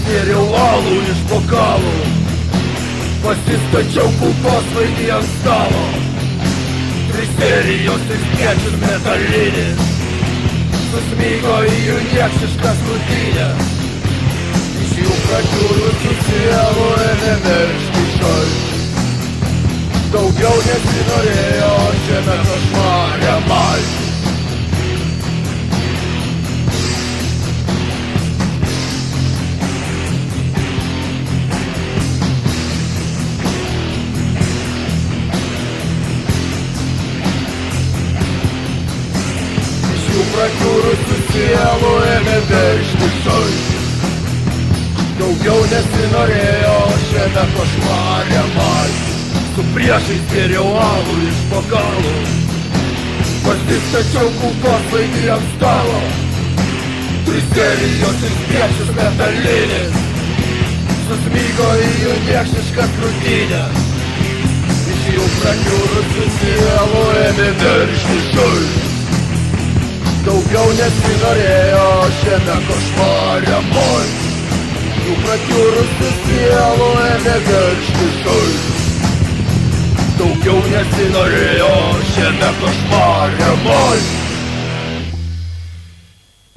gėriau alų iš bokalų, pasistačiau kulkosvaidį ant stalo. 3 serijos ir skiečius metalinis susmygo į jų niekšiškas krūtinės. Iš jų prakiurusių sielų ėmė veržti šaltis. Daugiau nesinorėjo šiame košmare malti. Prakiurusių sielų ėmė veržti šaltis. Daugiau nesinorėjo šiame košmare malti. Su priešais gėriau alų iš bokalų, pasistačiau kulkosvaidį ant stalo. 3 serijos ir skiečius metalinis susmygo į jų niekšiškas krūtinės. Iš jų prakiurusių sielų ėmė veržti šaltis. Daugiau nesinorėjo šiame košmare malti. Jų prakiurusių sielų ėmė veržti šaltis. Daugiau nesinorėjo šiame košmare malti.